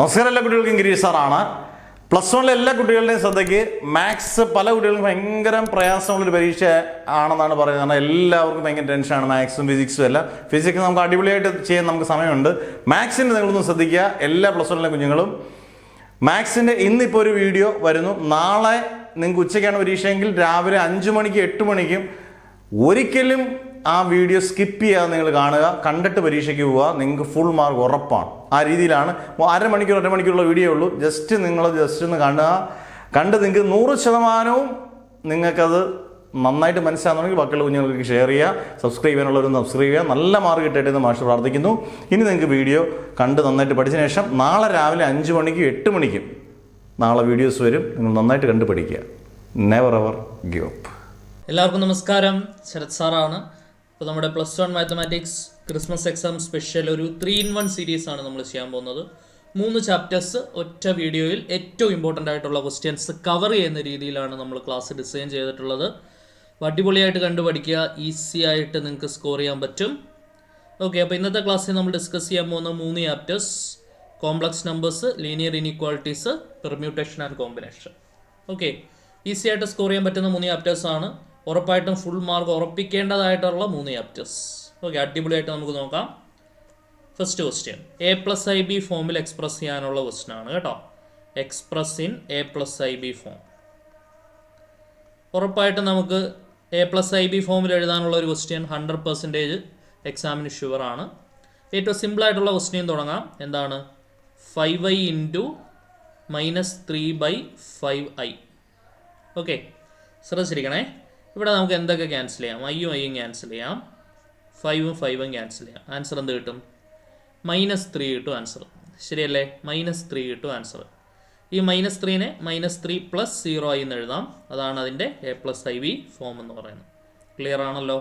നമസ്കാരം, എല്ലാ കുട്ടികൾക്കും ഗിരീഷ് സാറാണ്. പ്ലസ് വണ്ണിലെ എല്ലാ കുട്ടികളുടെയും ശ്രദ്ധയ്ക്ക് മാത്സ് പല കുട്ടികൾക്കും ഭയങ്കര പ്രയാസമുള്ളൊരു പരീക്ഷ ആണെന്നാണ് പറയുന്നത്. കാരണം എല്ലാവർക്കും ഭയങ്കര ടെൻഷനാണ് മാത്സും ഫിസിക്സും എല്ലാം. ഫിസിക്സ് നമുക്ക് അടിപൊളിയായിട്ട് ചെയ്യാൻ നമുക്ക് സമയമുണ്ട്. മാത്സിന് നിങ്ങളൊന്ന് ശ്രദ്ധിക്കുക, എല്ലാ പ്ലസ് വണ്ണിലെ കുഞ്ഞുങ്ങളും. മാത്സിൻ്റെ ഇന്നിപ്പോൾ ഒരു വീഡിയോ വരുന്നു. നാളെ നിങ്ങൾക്ക് ഉച്ചയ്ക്കാണ് പരീക്ഷയെങ്കിൽ രാവിലെ 5 മണിക്കും 8 മണിക്കും ഒരിക്കലും ആ വീഡിയോ സ്കിപ്പ് ചെയ്യാതെ നിങ്ങൾ കാണുക. കണ്ടിട്ട് പരീക്ഷയ്ക്ക് പോവുക, നിങ്ങൾക്ക് ഫുൾ മാർക്ക് ഉറപ്പാണ്. ആ രീതിയിലാണ്. 1/2 മണിക്കൂറുള്ള വീഡിയോ ഉള്ളൂ. നിങ്ങൾ ഒന്ന് കാണുക. കണ്ട് നിങ്ങൾക്ക് 100% നിങ്ങൾക്കത് നന്നായിട്ട് മനസ്സിലാകുന്നുണ്ടെങ്കിൽ ബാക്കിയുള്ള കുഞ്ഞുങ്ങൾക്ക് ഷെയർ ചെയ്യുക. സബ്സ്ക്രൈബ് ചെയ്യാനുള്ളവരൊന്ന് സബ്സ്ക്രൈബ് ചെയ്യുക. നല്ല മാർക്ക് കിട്ടട്ടെ എന്ന് മാഷ് പ്രാർത്ഥിക്കുന്നു. ഇനി നിങ്ങൾക്ക് വീഡിയോ കണ്ട് നന്നായിട്ട് പഠിച്ചതിന് ശേഷം നാളെ രാവിലെ 5 മണിക്കും 8 മണിക്കും നാളെ വീഡിയോസ് വരും. നിങ്ങൾ നന്നായിട്ട് കണ്ട് പഠിക്കുക. Never ever give up. എല്ലാവർക്കും നമസ്കാരം, ശരത് സാറാണ്. ഇപ്പോൾ നമ്മുടെ +1 മാത്തമാറ്റിക്സ് ക്രിസ്മസ് എക്സാം സ്പെഷ്യൽ ഒരു 3-in-1 സീരീസ് ആണ് നമ്മൾ ചെയ്യാൻ പോകുന്നത്. 3 ചാപ്റ്റേഴ്സ് ഒറ്റ വീഡിയോയിൽ ഏറ്റവും ഇമ്പോർട്ടൻ്റ് ആയിട്ടുള്ള ക്വസ്റ്റ്യൻസ് കവർ ചെയ്യുന്ന രീതിയിലാണ് നമ്മൾ ക്ലാസ് ഡിസൈൻ ചെയ്തിട്ടുള്ളത്. അടിപൊളിയായിട്ട് കണ്ടു പഠിക്കുക, ഈസി ആയിട്ട് നിങ്ങൾക്ക് സ്കോർ ചെയ്യാൻ പറ്റും. ഓക്കെ, അപ്പോൾ ഇന്നത്തെ ക്ലാസ്സിൽ നമ്മൾ ഡിസ്കസ് ചെയ്യാൻ പോകുന്ന 3 chapters: complex numbers, linear inequalities, permutation and combination. Okay, easy ആയിട്ട് സ്കോർ ചെയ്യാൻ പറ്റുന്ന 3 ചാപ്റ്റേഴ്സ് ആണ്. ഉറപ്പായിട്ടും ഫുൾ മാർക്ക് ഉറപ്പിക്കേണ്ടതായിട്ടുള്ള 3 ചാപ്റ്റേഴ്സ്. ഓക്കെ, അടിപൊളിയായിട്ട് നമുക്ക് നോക്കാം. ഫസ്റ്റ് ക്വസ്റ്റ്യൻ A+IB ഫോമിൽ എക്സ്പ്രസ് ചെയ്യാനുള്ള ക്വസ്റ്റ്യൻ ആണ് കേട്ടോ. Express in A+IB form. ഉറപ്പായിട്ടും നമുക്ക് A+IB ഫോമിൽ എഴുതാനുള്ള ഒരു ക്വസ്റ്റ്യൻ 100% എക്സാമിന് ഷുവർ ആണ്. ഏറ്റവും സിമ്പിളായിട്ടുള്ള ക്വസ്റ്റ്യൻ തുടങ്ങാം. എന്താണ്? 5i into -3/5i. ഓക്കെ, ശ്രദ്ധിച്ചിരിക്കണേ. ഇവിടെ നമുക്ക് എന്തൊക്കെ ക്യാൻസൽ ചെയ്യാം? ഐയും ക്യാൻസൽ ചെയ്യാം, 5ഉം 5ഉം ക്യാൻസൽ ചെയ്യാം. ആൻസർ എന്ത് കിട്ടും? -3 കിട്ടും ആൻസർ. ശരിയല്ലേ? -3 കിട്ടും ആൻസർ. ഈ -3നെ -3 + 0 എന്ന് എഴുതാം. അതാണ് അതിൻ്റെ A+IB ഫോം എന്ന് പറയുന്നത്. ക്ലിയർ ആണല്ലോ?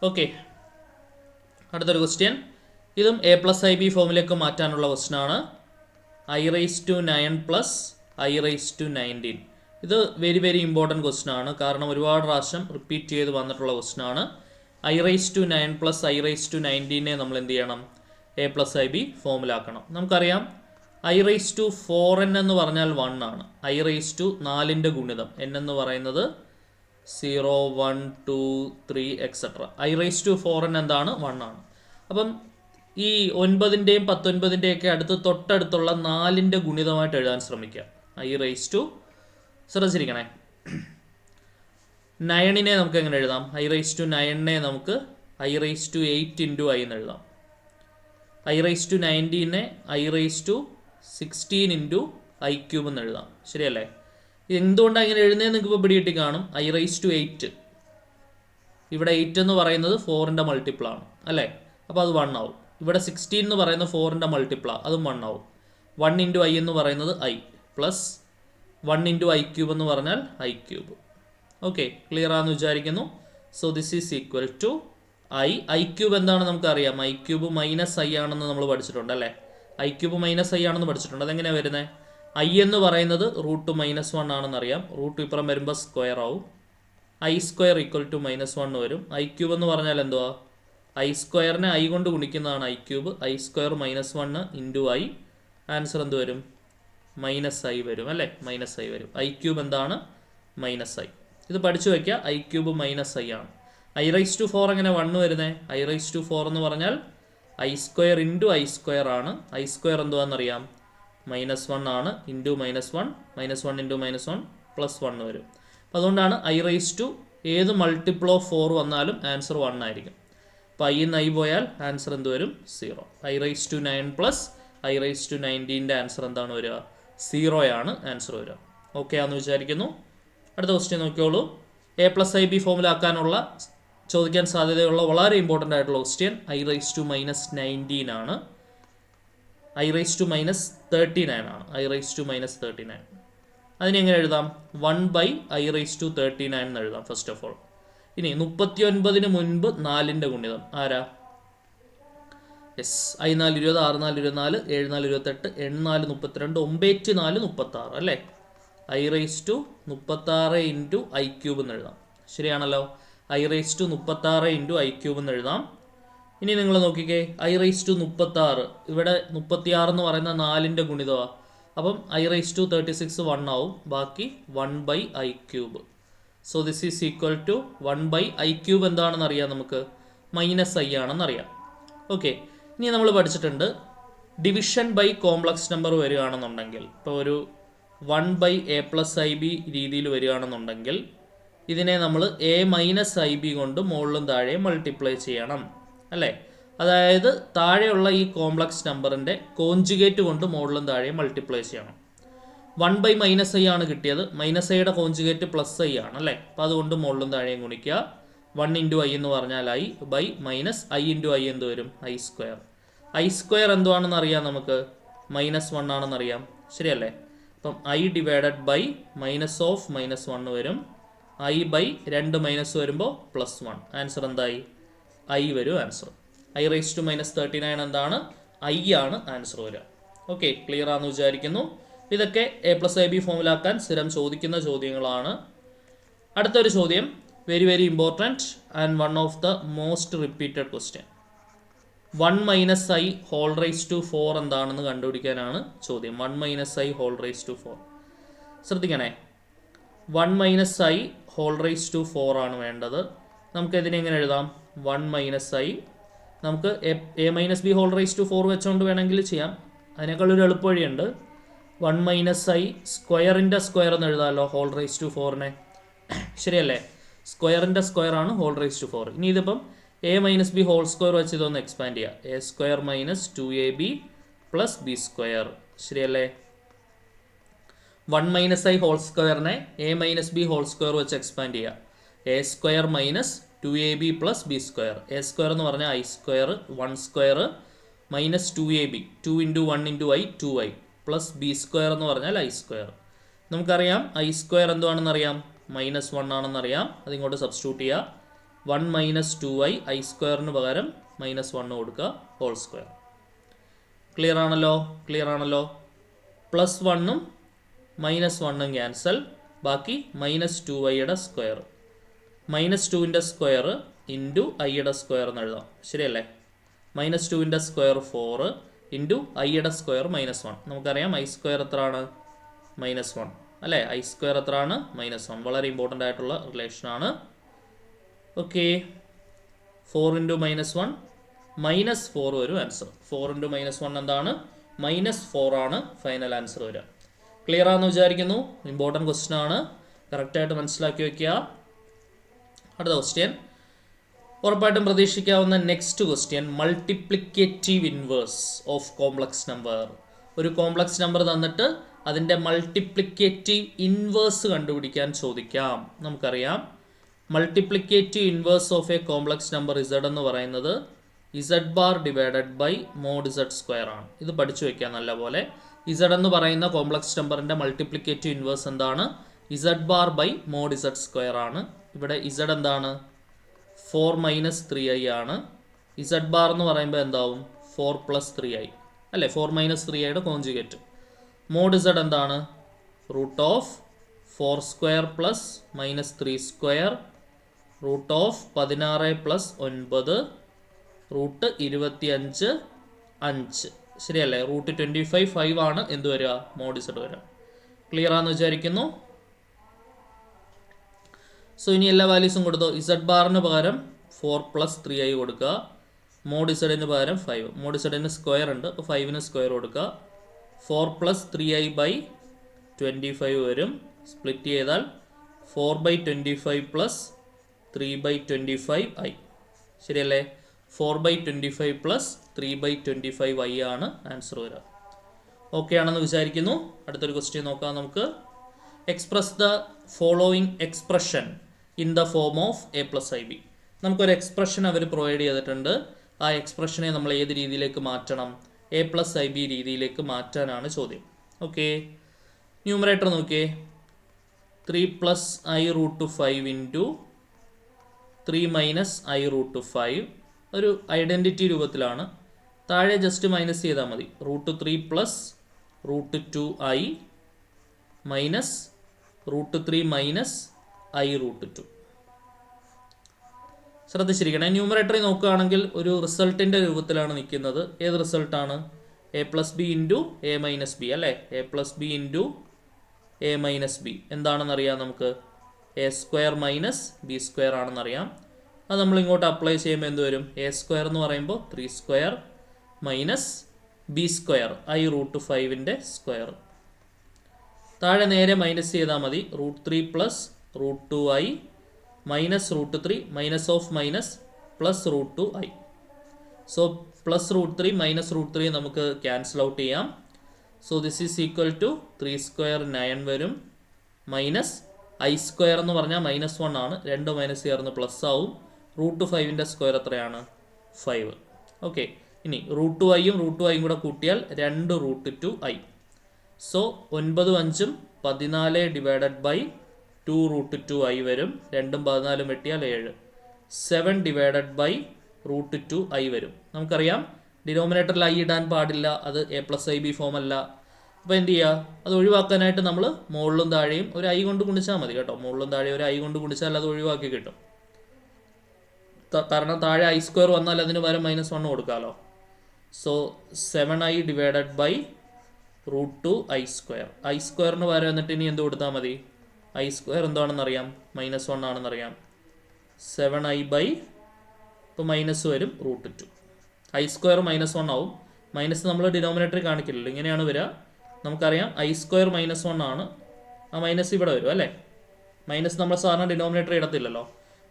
ഓക്കെ, അടുത്തൊരു ക്വസ്റ്റ്യൻ. ഇതും A+IB ഫോമിലേക്ക് മാറ്റാനുള്ള ക്വസ്റ്റ്യൻ ആണ്. i⁻9 + i⁻19. ഇത് വെരി ഇമ്പോർട്ടൻറ്റ് ക്വസ്റ്റ്യൻ ആണ്. കാരണം ഒരുപാട് പ്രാവശ്യം റിപ്പീറ്റ് ചെയ്ത് വന്നിട്ടുള്ള ക്വസ്റ്റ്യൻ ആണ്. i⁻9 + i⁻19നെ നമ്മൾ എന്ത് ചെയ്യണം? A+IB ഫോമിലാക്കണം. നമുക്കറിയാം i⁻4n എന്ന് പറഞ്ഞാൽ 1 ആണ്. i⁻4ൻ്റെ ഗുണിതം n എന്ന് പറയുന്നത് 0, 1, 2, 3 etc. i⁻4n എന്താണ്? 1 ആണ്. അപ്പം ഈ 9ൻ്റെയും 19ൻ്റെയൊക്കെ തൊട്ടടുത്തുള്ള 4ൻ്റെ ഗുണിതമായിട്ട് എഴുതാൻ ശ്രമിക്കുക. ശ്രദ്ധിച്ചിരിക്കണേ. 9നെ നമുക്ക് എങ്ങനെ എഴുതാം? i⁻9നെ നമുക്ക് i⁻8 ഇൻറ്റു i എന്ന് എഴുതാം. i⁻19നെ i⁻16 ഇൻറ്റു i³ എന്ന് എഴുതാം. ശരിയല്ലേ? എന്തുകൊണ്ടാണ് ഇങ്ങനെ എഴുതുന്നത് നിങ്ങൾക്ക് ഇപ്പോൾ പിടികിട്ടി കാണും. i⁻8 ഇവിടെ 8 എന്ന് പറയുന്നത് 4ൻ്റെ മൾട്ടിപ്പിളാണ് അല്ലേ? അപ്പോൾ അത് 1 ആവും. ഇവിടെ 16 എന്ന് പറയുന്നത് 4ൻ്റെ മൾട്ടിപ്പിളാണ്, അതും 1 ആവും. 1 ഇൻറ്റു i എന്ന് പറയുന്നത് i പ്ലസ് 1 ഇൻറ്റു i³ എന്ന് പറഞ്ഞാൽ i³. ഓക്കെ, ക്ലിയർ ആണെന്ന് വിചാരിക്കുന്നു. So this is equal to i³ എന്താണ് നമുക്കറിയാം. i³ -i ആണെന്ന് നമ്മൾ പഠിച്ചിട്ടുണ്ട് അല്ലേ? i³ -i ആണെന്ന് പഠിച്ചിട്ടുണ്ട്. അതെങ്ങനെയാണ് വരുന്നത്? i എന്ന് പറയുന്നത് √-1 ആണെന്നറിയാം. റൂട്ട് ഇപ്പുറം വരുമ്പോൾ സ്ക്വയർ ആവും. i² = -1 വരും. i³ എന്ന് പറഞ്ഞാൽ എന്തുവാ? i²നെ i കൊണ്ട് ഗുണിക്കുന്നതാണ് i³ i² -1 into i. Answer എന്ത് വരും? -i വരും അല്ലേ? -i വരും. i³ എന്താണ്? -i. ഇത് പഠിച്ചു വയ്ക്കുക. i³ -i ആണ്. i⁻4 എങ്ങനെ 1 വരുന്നത്? i⁻4 എന്ന് പറഞ്ഞാൽ i² ഇൻറ്റു i² ആണ്. i² എന്തുവാണെന്നറിയാം? -1 ആണ്. ഇൻറ്റു -1 -1 ഇൻറ്റു -1 +1 വരും. അപ്പോൾ അതുകൊണ്ടാണ് ഏത് മൾട്ടിപ്പിൾ ഓഫ് 4 വന്നാലും ആൻസർ 1 ആയിരിക്കും. അപ്പോൾ i എന്ന് i പോയാൽ ആൻസർ എന്ത് വരും? 0. i⁻9 + i⁻19ൻ്റെ ആൻസർ എന്താണ് വരിക? 0 ആണ് ആൻസർ വരിക. ഓക്കെ ആണെന്ന് വിചാരിക്കുന്നു. അടുത്ത ക്വസ്റ്റ്യൻ നോക്കിയോളൂ. A+IB ഫോമിലാക്കാനുള്ള ചോദിക്കാൻ സാധ്യതയുള്ള വളരെ ഇമ്പോർട്ടൻ്റ് ആയിട്ടുള്ള ക്വസ്റ്റ്യൻ i⁻−19 ആണ്. i⁻−39 ആണ്. i⁻−39 അതിനെങ്ങനെ എഴുതാം? 1/i⁻39 എന്ന് എഴുതാം ഫസ്റ്റ് ഓഫ് ഓൾ. ഇനി 39ന് മുൻപ് 4ൻ്റെ ഗുണിതം ആരാ? യെസ്, i4 20, 6 4 24, 7 4 28, 8 4 32, 9 4 36 അല്ലേ? i⁻36 ഇൻറ്റു i³ എന്ന് എഴുതാം. ശരിയാണല്ലോ? i⁻36 ഇൻറ്റു i³ എന്ന് എഴുതാം. ഇനി നിങ്ങൾ നോക്കിക്കേ, i⁻36 ഇവിടെ 36 എന്ന് പറയുന്ന 4ന്റെ ഗുണിതമാണ്. അപ്പം i⁻36 1 ആവും. ബാക്കി 1/i³. So this is equal to 1/i³ എന്താണെന്ന് അറിയാം നമുക്ക്, -i ആണെന്ന് അറിയാം. ഓക്കെ, ഇനി നമ്മൾ പഠിച്ചിട്ടുണ്ട് ഡിവിഷൻ ബൈ കോംപ്ലക്സ് നമ്പർ വരികയാണെന്നുണ്ടെങ്കിൽ, ഇപ്പോൾ ഒരു 1/a+ib രീതിയിൽ വരികയാണെന്നുണ്ടെങ്കിൽ ഇതിനെ നമ്മൾ a-ib കൊണ്ട് മുകളിലും താഴെയും മൾട്ടിപ്ലൈ ചെയ്യണം അല്ലേ. അതായത് താഴെയുള്ള ഈ കോംപ്ലക്സ് നമ്പറിൻ്റെ കോഞ്ചുഗേറ്റ് കൊണ്ട് മുകളിലും താഴെയും മൾട്ടിപ്ലൈ ചെയ്യണം. 1/-i ആണ് കിട്ടിയത്, -iയുടെ കോഞ്ചുഗേറ്റ് +i ആണ് അല്ലേ. അപ്പോൾ അതുകൊണ്ട് മുകളിലും താഴെയും ഗുണിക്കുക. 1 × i എന്ന് പറഞ്ഞാൽ i ബൈ -i × i എന്ത് വരും, i². i² എന്തുവാണെന്ന് അറിയാം നമുക്ക്, -1 ആണെന്ന് അറിയാം, ശരിയല്ലേ. അപ്പം i ഡിവൈഡഡ് ബൈ -1 വരും. i ബൈ 2 മൈനസ് വരുമ്പോൾ +1. ആൻസർ എന്തായി, i വരും ആൻസർ. i⁻39 എന്താണ്, i ആണ് ആൻസർ വരിക. ഓക്കെ, ക്ലിയർ ആണെന്ന് വിചാരിക്കുന്നു. ഇതൊക്കെ a+ib ഫോമിലാക്കാൻ സ്ഥിരം ചോദിക്കുന്ന ചോദ്യങ്ങളാണ്. അടുത്തൊരു ചോദ്യം, very very important and one of the most repeated question. 1-i⁻4 എന്താണെന്ന് കണ്ടുപിടിക്കാനാണ് ചോദ്യം. 1-i⁻4. ശ്രദ്ധിക്കണേ, 1-i⁻4 ആണ് വേണ്ടത്. നമുക്ക് ഇതിനെ എങ്ങനെ എഴുതാം, 1-i നമുക്ക് a-b⁴ വെച്ചുകൊണ്ട് വേണമെങ്കിൽ ചെയ്യാം. അതിനേക്കാളൊരു എളുപ്പവഴിയുണ്ട്. 1-i സ്ക്വയറിൻ്റെ സ്ക്വയർ എന്ന് എഴുതാമല്ലോ (4)നെ, ശരിയല്ലേ. സ്ക്വയറിൻ്റെ സ്ക്വയർ ആണ് (4). ഇനി ഇതിപ്പം a-b² വെച്ച് ഇതൊന്ന് എക്സ്പാൻഡ് ചെയ്യുക. a² - 2ab + b², ശരിയല്ലേ. 1-i² a-b² വെച്ച് എക്സ്പാൻഡ് ചെയ്യുക. a² - 2ab + b². a² എന്ന് പറഞ്ഞാൽ i², 1² - 2ab, 2 × 1 × i 2i plus b² എന്ന് പറഞ്ഞാൽ i². നമുക്കറിയാം i² എന്തുവാണെന്നറിയാം, -1 ആണെന്നറിയാം. അതിങ്ങോട്ട് സബ്സ്റ്റിറ്റ്യൂട്ട് ചെയ്യുക. 1 - 2i, i²ന് പകരം -1 കൊടുക്കുക, (2). ക്ലിയർ ആണല്ലോ, ക്ലിയർ ആണല്ലോ. +1ഉം -1ഉം ക്യാൻസൽ, ബാക്കി -2iയുടെ സ്ക്വയർ. -2ൻ്റെ സ്ക്വയർ ഇൻറ്റു iയുടെ സ്ക്വയർ എന്ന് എഴുതാം, ശരിയല്ലേ. -2ൻ്റെ സ്ക്വയർ 4 ഇൻറ്റു iയുടെ സ്ക്വയർ -1. നമുക്കറിയാം i² എത്രയാണ്, -1 അല്ലേ. i² എത്രയാണ്, -1. വളരെ ഇമ്പോർട്ടൻ്റ് ആയിട്ടുള്ള റിലേഷനാണ്. ഓക്കെ, 4 × -1 -4 വരും ആൻസർ. 4 × -1 എന്താണ്, -4 ആണ് ഫൈനൽ ആൻസർ വരിക. ക്ലിയർ ആണെന്ന് വിചാരിക്കുന്നു. ഇമ്പോർട്ടൻറ്റ് ക്വസ്റ്റ്യൻ ആണ്, കറക്റ്റായിട്ട് മനസ്സിലാക്കി വയ്ക്കുക. അടുത്ത ക്വസ്റ്റ്യൻ ഉറപ്പായിട്ടും പ്രതീക്ഷിക്കാവുന്ന next question, multiplicative inverse of complex number. ഒരു കോംപ്ലക്സ് നമ്പർ തന്നിട്ട് അതിൻ്റെ മൾട്ടിപ്ലിക്കേറ്റീവ് ഇൻവേഴ്സ് കണ്ടുപിടിക്കാൻ ചോദിക്കാം. നമുക്കറിയാം multiplicative inverse of a complex number z എന്ന് പറയുന്നത് z⁻ divided by mod z² ആണ്. ഇത് പഠിച്ചു വയ്ക്കുക നല്ലപോലെ. z എന്ന് പറയുന്ന കോംപ്ലക്സ് നമ്പറിൻ്റെ മൾട്ടിപ്ലിക്കേറ്റീവ് ഇൻവേഴ്സ് എന്താണ്, z⁻ ബൈ mod z² ആണ്. ഇവിടെ z എന്താണ്, 4 - 3i ആണ്. z⁻ എന്ന് പറയുമ്പോൾ എന്താവും, 4 + 3i അല്ലേ. 4 - 3iയുടെ കോഞ്ചുഗേറ്റ്. mod z എന്താണ്, √4² + -3² √16 + 9 √25 5, ശരിയല്ലേ. √25 5 ആണ് എന്ത് വരിക, mod z വരിക. ക്ലിയർ ആണെന്ന് വിചാരിക്കുന്നു. സോ ഇനി എല്ലാ വാല്യൂസും കൊടുത്തോ. z⁻ പകരം 4 + 3i കൊടുക്കുക. mod z പകരം 5. mod z സ്ക്വയർ ഉണ്ട്, അപ്പോൾ 5ന് സ്ക്വയർ കൊടുക്കുക. 4 + 3i / 25 വരും. സ്പ്ലിറ്റ് ചെയ്താൽ 4/25 + 3/25i, ശരിയല്ലേ. 4/25 + 3/25i ആണ് ആൻസർ വരിക. ഓക്കെ ആണെന്ന് വിചാരിക്കുന്നു. അടുത്തൊരു ക്വസ്റ്റ്യൻ നോക്കാം നമുക്ക്. Express the following expression in the form of a+ib. നമുക്കൊരു എക്സ്പ്രഷൻ അവർ പ്രൊവൈഡ് ചെയ്തിട്ടുണ്ട്. ആ എക്സ്പ്രഷനെ നമ്മൾ ഏത് രീതിയിലേക്ക് മാറ്റണം, a+ib രീതിയിലേക്ക് മാറ്റാനാണ് ചോദ്യം. ഓക്കെ, ന്യൂമറേറ്റർ നോക്കിയേ, 3 + i√5 ഇൻറ്റു 3 - i√5 ഒരു ഐഡൻറ്റിറ്റി രൂപത്തിലാണ്. താഴെ ജസ്റ്റ് മൈനസ് ചെയ്താൽ മതി. √3 + √2i മൈനസ് √3 - i√2. ശ്രദ്ധിച്ചിരിക്കണം. ന്യൂമറേറ്ററി നോക്കുകയാണെങ്കിൽ ഒരു റിസൾട്ടിൻ്റെ രൂപത്തിലാണ് നിൽക്കുന്നത്. ഏത് റിസൾട്ടാണ്? A plus B into A minus B അല്ലേ? A plus B into A minus B എന്താണെന്നറിയാം നമുക്ക്? A square minus B square ആണെന്നറിയാം. അത് നമ്മൾ ഇങ്ങോട്ട് അപ്ലൈ ചെയ്യുമ്പോൾ എന്ത് വരും? എ സ്ക്വയർ എന്ന് പറയുമ്പോൾ 3 സ്ക്വയർ മൈനസ് ബി സ്ക്വയർ i√5ൻ്റെ സ്ക്വയർ. താഴെ നേരെ മൈനസ് ചെയ്താൽ മതി. √3 plus √2i minus √3 minus of minus plus √2i. So plus √3 minus √3 നമുക്ക് ക്യാൻസൽ ഔട്ട് ചെയ്യാം. So this is equal to 3 square 9 വരും. മൈനസ് ഐ സ്ക്വയർ എന്ന് പറഞ്ഞാൽ -1 ആണ്. 2 മൈനസ് ചേർന്ന് പ്ലസ് ആവും. √5ൻ്റെ സ്ക്വയർ എത്രയാണ്? 5. ഓക്കെ, ഇനി √2iയും √2iയും കൂടെ കൂട്ടിയാൽ 2√2i. So 9 5 14 divided by 2√2i വരും. 2ഉം 14ഉം വെട്ടിയാൽ 7. 7 ഡിവൈഡഡ് ബൈ √2i വരും. നമുക്കറിയാം ഡിനോമിനേറ്ററിൽ ഐ ഇടാൻ പാടില്ല, അത് A plus I B form അല്ല. അപ്പോൾ എന്ത് ചെയ്യുക? അത് ഒഴിവാക്കാനായിട്ട് നമ്മൾ മുകളിലും താഴെയും ഒരു ഐ കൊണ്ട് ഗുണിച്ചാൽ മതി കേട്ടോ. മുകളിലും താഴെ ഒരു ഐ കൊണ്ട് ഗുണിച്ചാൽ അത് ഒഴിവാക്കി കിട്ടും. കാരണം താഴെ ഐ സ്ക്വയർ വന്നാൽ അതിന് പകരം -1 കൊടുക്കാമല്ലോ. So 7i divided by √2i square. I സ്ക്വയറിന് പകരം എന്നിട്ട് ഇനി എന്ത് കൊടുത്താൽ മതി? ഐ സ്ക്വയർ എന്താണെന്നറിയാം? -1 ആണെന്നറിയാം. 7i ബൈ ഇപ്പോൾ മൈനസ് വരും √2. ഐ സ്ക്വയർ -1 ആവും. മൈനസ് നമ്മൾ ഡിനോമിനേറ്ററിൽ കാണിക്കില്ലല്ലോ, ഇങ്ങനെയാണ് വരിക. നമുക്കറിയാം ഐ സ്ക്വയർ -1 ആണ്. ആ മൈനസ് ഇവിടെ വരും അല്ലേ? മൈനസ് നമ്മൾ സാധാരണ ഡിനോമിനേറ്റർ ഇടത്തില്ലല്ലോ.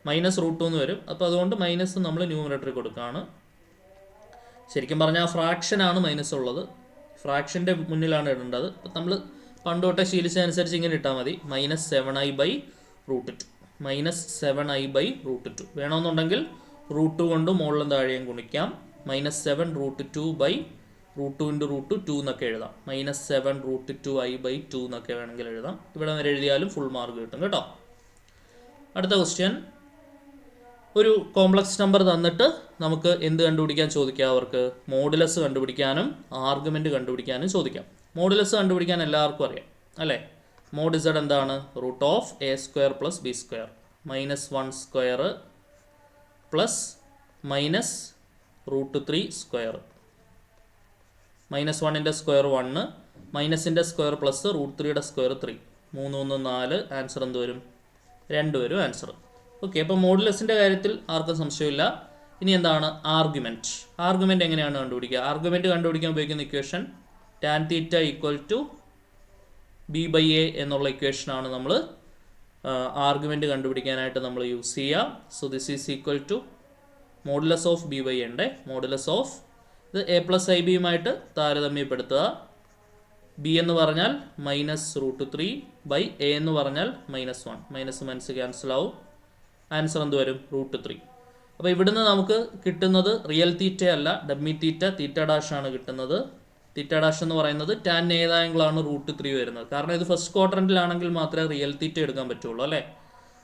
-√2 എന്ന് വരും. അപ്പോൾ അതുകൊണ്ട് മൈനസ് നമ്മൾ ന്യൂമറേറ്ററിൽ കൊടുക്കുകയാണ്. ശരിക്കും പറഞ്ഞാൽ ഫ്രാക്ഷനാണ് മൈനസ് ഉള്ളത്. ഫ്രാക്ഷൻ്റെ മുന്നിലാണ് ഇടേണ്ടത്. അപ്പോൾ നമ്മൾ പണ്ട് തൊട്ടേ ശീലിച്ചതനുസരിച്ച് ഇങ്ങനെ ഇട്ടാൽ മതി. -7i by √2. -7i/√2. വേണമെന്നുണ്ടെങ്കിൽ √2 കൊണ്ട് മുകളിലും താഴെയും ഗുണിക്കാം. -7√2 ബൈ √2 × √2 എന്നൊക്കെ എഴുതാം. -7√2i/2 എന്നൊക്കെ വേണമെങ്കിൽ എഴുതാം. ഇവിടെ വരെ എഴുതിയാലും ഫുൾ മാർക്ക് കിട്ടും കേട്ടോ. അടുത്ത ക്വസ്റ്റ്യൻ, ഒരു കോംപ്ലക്സ് നമ്പർ തന്നിട്ട് നമുക്ക് എന്ത് കണ്ടുപിടിക്കാൻ ചോദിക്കാം? അവർക്ക് മോഡുലസ് കണ്ടുപിടിക്കാനും ആർഗ്യുമെൻറ്റ് കണ്ടുപിടിക്കാനും ചോദിക്കാം. മോഡുലസ് കണ്ടുപിടിക്കാൻ എല്ലാവർക്കും അറിയാം അല്ലേ? മോഡ് z എന്താണ്? √(a² + b². -1 square plus -√3 square. -1ൻ്റെ സ്ക്വയർ 1, മൈനസിൻ്റെ സ്ക്വയർ പ്ലസ് √3യുടെ സ്ക്വയർ 3. 3 1 4. ആൻസർ എന്ത് വരും? 2 വരും ആൻസർ. ഓക്കെ, അപ്പോൾ മോഡുലസിൻ്റെ കാര്യത്തിൽ ആർക്കും സംശയമില്ല. ഇനി എന്താണ് ആർഗ്യുമെൻറ്റ്? ആർഗ്യുമെൻറ്റ് എങ്ങനെയാണ് കണ്ടുപിടിക്കുക? ആർഗ്യുമെൻറ്റ് കണ്ടുപിടിക്കാൻ ഉപയോഗിക്കുന്ന ഇക്വേഷൻ tan θ = b/a എന്നുള്ള ഇക്വേഷനാണ് നമ്മൾ ആർഗ്യുമെൻറ്റ് കണ്ടുപിടിക്കാനായിട്ട് നമ്മൾ യൂസ് ചെയ്യുക. So this is equal to modulus of b/a ഉണ്ട്. മോഡുലസ് ഓഫ് ഇത് a + ib താരതമ്യപ്പെടുത്തുക. b എന്ന് പറഞ്ഞാൽ -√3 ബൈ a എന്ന് പറഞ്ഞാൽ -1. മൈനസ് ക്യാൻസൽ ആവും. ആൻസർ എന്ത് വരും? √3. അപ്പോൾ ഇവിടുന്ന് നമുക്ക് കിട്ടുന്നത് റിയൽ തീറ്റ അല്ല, ഡമ്മി തീറ്റ, θ' ആണ് കിട്ടുന്നത്. θ' എന്ന് പറയുന്നത് ടാൻ ഏത് ആംഗിളാണ് √3 വരുന്നത്. കാരണം ഇത് ഫസ്റ്റ് ക്വാഡ്രൻറ്റിലാണെങ്കിൽ മാത്രമേ റിയൽ തീറ്റ എടുക്കാൻ പറ്റുള്ളൂ അല്ലേ?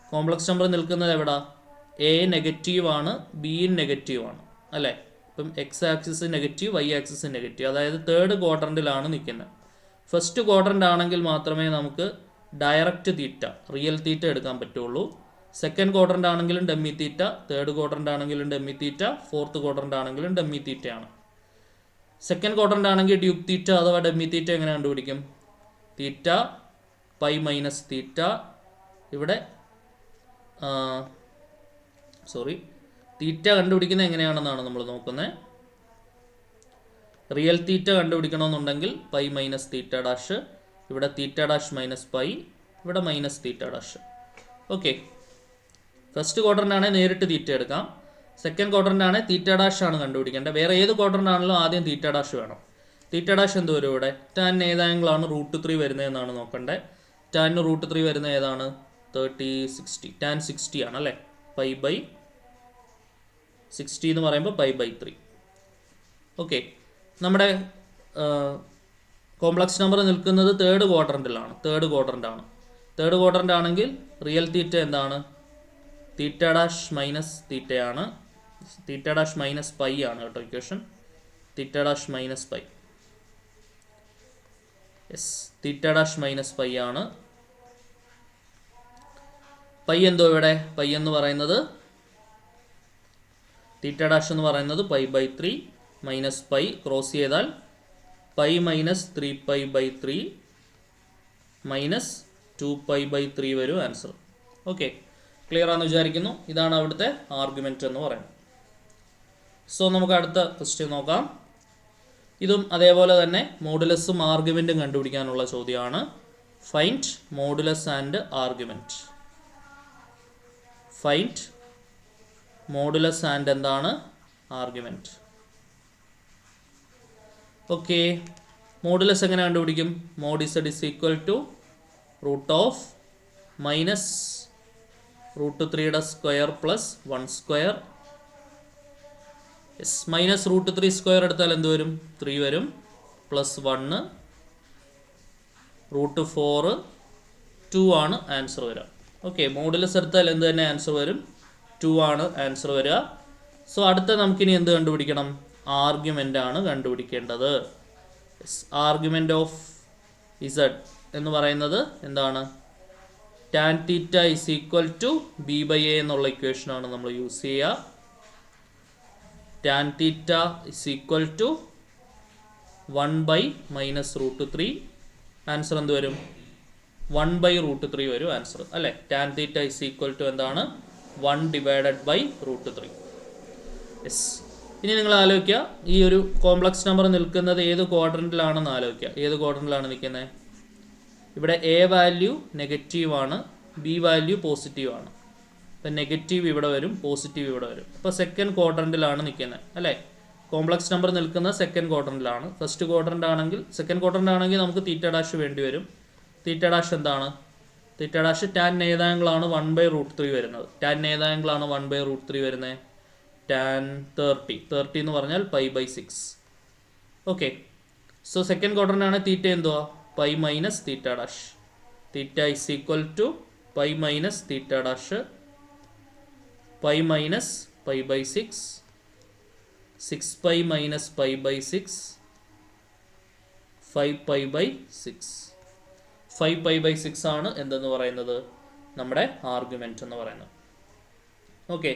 കോംപ്ലക്സ് നമ്പർ നിൽക്കുന്നത് എവിടെ? എ നെഗറ്റീവ് ആണ്, ബി നെഗറ്റീവ് ആണ് അല്ലേ? ഇപ്പം X axis negative, Y axis negative. അതായത് തേർഡ് ക്വാഡ്രൻറ്റിലാണ് നിൽക്കുന്നത്. ഫസ്റ്റ് ക്വാഡ്രൻ്റ് ആണെങ്കിൽ മാത്രമേ നമുക്ക് ഡയറക്റ്റ് തീറ്റ, റിയൽ തീറ്റ എടുക്കാൻ പറ്റുള്ളൂ. സെക്കൻഡ് ക്വാഡ്രൻ്റ് ആണെങ്കിലും ഡമ്മി തീറ്റ, തേർഡ് ക്വാഡ്രൻ്റ് ആണെങ്കിലും ഡമ്മി തീറ്റ, ഫോർത്ത് ക്വാഡ്രൻ്റ് ആണെങ്കിലും ഡമ്മി തീറ്റയാണ്. സെക്കൻഡ് ക്വാഡ്രൻ്റ് ആണെങ്കിൽ ഡ്യൂക്ക് തീറ്റ അഥവാ ഡമ്മി തീറ്റ എങ്ങനെ കണ്ടുപിടിക്കും? തീറ്റ π - തീറ്റ. ഇവിടെ തീറ്റ കണ്ടുപിടിക്കുന്നത് എങ്ങനെയാണെന്നാണ് നമ്മൾ നോക്കുന്നത്. റിയൽ തീറ്റ കണ്ടുപിടിക്കണമെന്നുണ്ടെങ്കിൽ π - തീറ്റ', ഇവിടെ തീറ്റ' - π, ഇവിടെ -തീറ്റ'. ഓക്കെ, ഫസ്റ്റ് ക്വാഡ്രൻ്റ് ആണെങ്കിൽ നേരിട്ട് തീറ്റ എടുക്കാം. സെക്കൻഡ് ക്വാഡ്രൻ്റ് ആണെങ്കിൽ തീറ്റ' ആണ് കണ്ടുപിടിക്കേണ്ടത്. വേറെ ഏത് ക്വാഡ്രൻ്റ് ആണെങ്കിലും ആദ്യം തീറ്റ' വേണം. തീറ്റ' എന്ത് വരും ഇവിടെ? ടാൻ ഏത് ആംഗിളാണ് √3 വരുന്നതെന്നാണ് നോക്കേണ്ടത്. ടാൻ √3 വരുന്ന ഏതാണ്? 30 60. ടാൻ 60 ആണ് അല്ലേ? π/60 എന്ന് പറയുമ്പോൾ π/3. ഓക്കെ, നമ്മുടെ കോംപ്ലക്സ് നമ്പർ നിൽക്കുന്നത് തേർഡ് ക്വാഡ്രൻറ്റിലാണ്. തേർഡ് ക്വാഡ്രൻ്റ് ആണെങ്കിൽ റിയൽ തീറ്റ എന്താണ്? തീറ്റ' - തീറ്റയാണ്. തീറ്റ' - π ആണ് കേട്ടോ ഇക്വേഷൻ. തീറ്റ' - π. യെസ്, തീറ്റ' - π ആണ്. പൈ എന്തോ ഇവിടെ? പൈ എന്ന് പറയുന്നത് തീറ്റ ഡാഷ് എന്ന് പറയുന്നത് π/3 മൈനസ് പൈ ക്രോസ് ചെയ്താൽ പൈ മൈനസ് 3π/3 മൈനസ് 2π/3 വരും ആൻസർ. ഓക്കെ, ക്ലിയർ ആണെന്ന് വിചാരിക്കുന്നു. ഇതാണ് അവിടുത്തെ ആർഗ്യുമെൻറ്റ് എന്ന് പറയുന്നത്. സോ നമുക്ക് അടുത്ത ക്വസ്റ്റ്യൻ നോക്കാം. ഇതും അതേപോലെ തന്നെ മോഡുലസും ആർഗ്യുമെൻറ്റും കണ്ടുപിടിക്കാനുള്ള ചോദ്യമാണ്. Find modulus and argument. Find modulus and എന്താണ് ആർഗ്യുമെൻറ്റ്. ഓക്കെ, മോഡുലസ് എങ്ങനെ കണ്ടുപിടിക്കും? Mod Z is equal to root of minus √3 square plus 1 square. Minus √3 square എടുത്താൽ എന്ത് വരും? 3 വരും. പ്ലസ് 1 √4 2 ആണ് ആൻസർ വരിക. ഓക്കെ, മോഡുലസ് എടുത്താൽ എന്ത് തന്നെ ആൻസർ വരും? 2 ആണ് ആൻസർ വരിക. സോ അടുത്ത നമുക്കിനി എന്ത് കണ്ടുപിടിക്കണം? ആർഗ്യുമെൻ്റ് ആണ് കണ്ടുപിടിക്കേണ്ടത്. ആർഗ്യുമെൻ്റ് ഓഫ് ഇസഡ് എന്ന് പറയുന്നത് എന്താണ്? Tan theta is equal to b/a എന്നുള്ള ഇക്വേഷനാണ് നമ്മൾ യൂസ് ചെയ്യുക. Tan theta is equal to 1/-√3. Answer എന്ത് വരും? 1/√3 വരും ആൻസർ അല്ലേ? Tan theta is equal to എന്താണ്? 1/√3. യെസ്. ഇനി നിങ്ങൾ ആലോചിക്കുക, ഈ ഒരു കോംപ്ലക്സ് നമ്പർ നിൽക്കുന്നത് ഏത് ക്വാഡ്രൻറ്റിലാണെന്ന് ആലോചിക്കുക. ഏത് ക്വാഡ്രൻറ്റിലാണ് നിൽക്കുന്നത്? ഇവിടെ എ വാല്യൂ നെഗറ്റീവാണ്, ബി വാല്യൂ പോസിറ്റീവാണ്. അപ്പം നെഗറ്റീവ് ഇവിടെ വരും, പോസിറ്റീവ് ഇവിടെ വരും. അപ്പോൾ സെക്കൻഡ് ക്വാഡ്രൻറ്റിലാണ് നിൽക്കുന്നത് അല്ലേ? കോംപ്ലക്സ് നമ്പർ നിൽക്കുന്ന സെക്കൻഡ് ക്വാഡ്രൻറ്റിലാണ്. ഫസ്റ്റ് ക്വാഡ്രൻ്റ് ആണെങ്കിൽ, സെക്കൻഡ് ക്വാഡ്രൻ്റ് ആണെങ്കിൽ നമുക്ക് തീറ്റ ഡാഷ് വേണ്ടി വരും. തീറ്റ ഡാഷ് എന്താണ്? തീറ്റ ഡാഷ് ടാൻ ഏതാങ്കിളാണ് 1/√3 വരുന്നത്. ടാൻ ഏതാങ്കിളാണ് 1/√3 വരുന്നത്? ടാൻ 30 എന്ന് പറഞ്ഞാൽ π/6. ഓക്കെ, സോ സെക്കൻഡ് ക്വാഡ്രൻ്റ് ആണ്. തീറ്റ എന്തുവാ? Pi minus theta dash. Theta is equal to pi minus theta dash. Pi minus π/6, 6π minus π/6, 5π/6. 5π/6 ആണ് എന്തെന്ന് പറയുന്നത്? നമ്മുടെ ആർഗ്യുമെൻറ്റ് എന്ന് പറയുന്നത്. ഓക്കെ,